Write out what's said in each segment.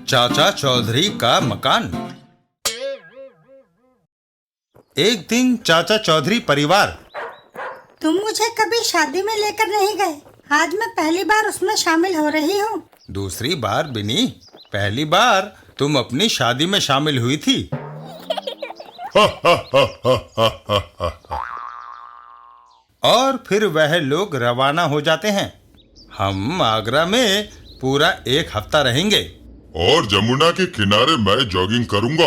चाचा चौधरी का मकान। एक दिन चाचा चौधरी परिवार। तुम मुझे कभी शादी में लेकर नहीं गए, आज मैं पहली बार उसमें शामिल हो रही हूँ। दूसरी बार बिनी, पहली बार तुम अपनी शादी में शामिल हुई थी। और फिर वह लोग रवाना हो जाते हैं। हम आगरा में पूरा एक हफ्ता रहेंगे और जमुना के किनारे मैं जॉगिंग करूंगा।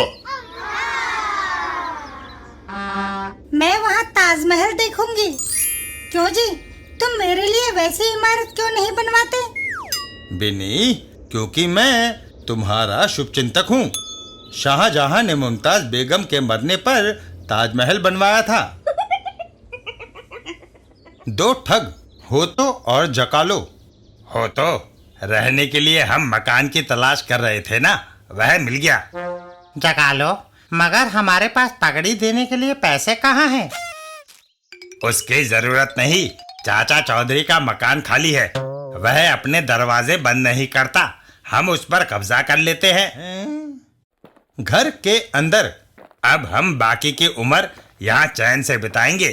मैं वहाँ ताजमहल देखूंगी। क्यों जी, तुम मेरे लिए वैसी इमारत क्यों नहीं बनवाते? बिनी, क्योंकि मैं तुम्हारा शुभचिंतक हूँ। शाहजहां ने मुमताज बेगम के मरने पर ताजमहल बनवाया था। दो ठग, होतो और जकालो। होतो, रहने के लिए हम मकान की तलाश कर रहे थे ना, वह मिल गया। जकालो, मगर हमारे पास पगड़ी देने के लिए पैसे कहाँ हैं? उसकी जरूरत नहीं, चाचा चौधरी का मकान खाली है, वह अपने दरवाजे बंद नहीं करता, हम उस पर कब्जा कर लेते हैं। घर के अंदर अब हम बाकी की उम्र यहाँ चैन से बिताएंगे।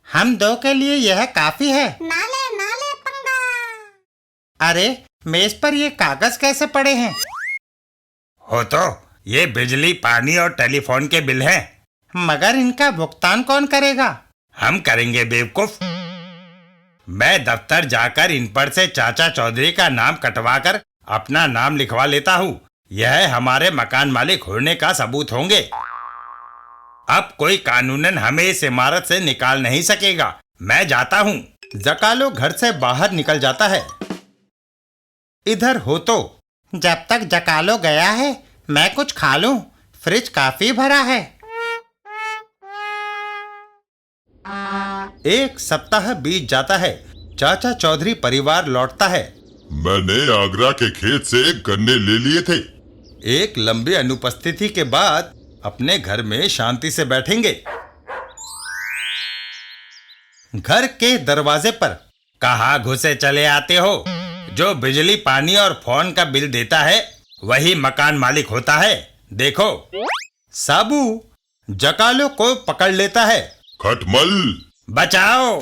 हम दो के लिए यह काफी है। नाले पंगा। अरे, मेज पर ये कागज कैसे पड़े हैं? हो तो ये बिजली, पानी और टेलीफोन के बिल हैं। मगर इनका भुगतान कौन करेगा? हम करेंगे बेवकूफ। मैं दफ्तर जाकर इन पर से चाचा चौधरी का नाम कटवाकर अपना नाम लिखवा लेता हूँ। यह हमारे मकान मालिक होने का सबूत होंगे। अब कोई कानूनन हमें इस इमारत से निकाल नहीं सकेगा। मैं जाता हूँ। जकालो घर से बाहर निकल जाता है। इधर हो तो जब तक जकालो गया है मैं कुछ खा लूं, फ्रिज काफी भरा है। एक सप्ताह बीत जाता है। चाचा चौधरी परिवार लौटता है। मैंने आगरा के खेत से गन्ने ले लिए थे। एक लंबी अनुपस्थिति के बाद अपने घर में शांति से बैठेंगे। घर के दरवाजे पर, कहाँ घुसे चले आते हो? जो बिजली, पानी और फोन का बिल देता है वही मकान मालिक होता है। देखो, साबू जकालो को पकड़ लेता है। खटमल, बचाओ!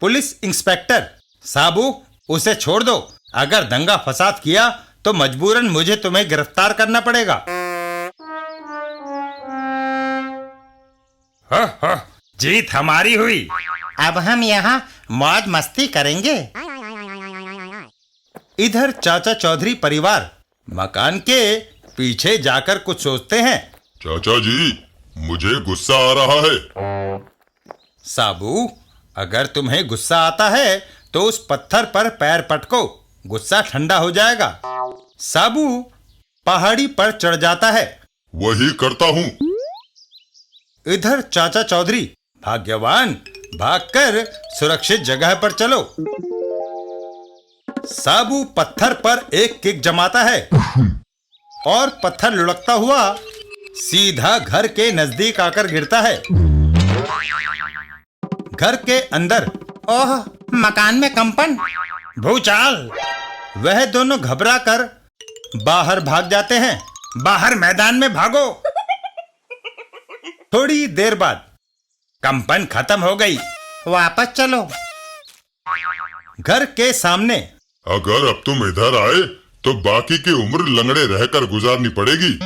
पुलिस इंस्पेक्टर, साबू उसे छोड़ दो। अगर दंगा फसाद किया तो मजबूरन मुझे तुम्हें गिरफ्तार करना पड़ेगा। हो, जीत हमारी हुई। अब हम यहाँ मौज मस्ती करेंगे। इधर चाचा चौधरी परिवार मकान के पीछे जाकर कुछ सोचते हैं। चाचा जी, मुझे गुस्सा आ रहा है। साबू, अगर तुम्हें गुस्सा आता है तो उस पत्थर पर पैर पटको, गुस्सा ठंडा हो जाएगा। साबू पहाड़ी पर चढ़ जाता है। वही करता हूँ। इधर चाचा चौधरी, भाग्यवान, भागकर सुरक्षित जगह पर चलो। साबू पत्थर पर एक किक जमाता है और पत्थर लुढ़कता हुआ सीधा घर के नजदीक आकर गिरता है। घर के अंदर, ओह, मकान में कंपन, भूचाल! वह दोनों घबराकर बाहर भाग जाते हैं। बाहर मैदान में भागो। थोड़ी देर बाद कंपन खत्म हो गई। वापस चलो। घर के सामने, अगर अब तुम इधर आए तो बाकी की उम्र लंगड़े रहकर गुजारनी पड़ेगी।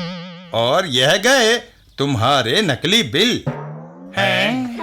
और यह गए तुम्हारे नकली बिल। हैं?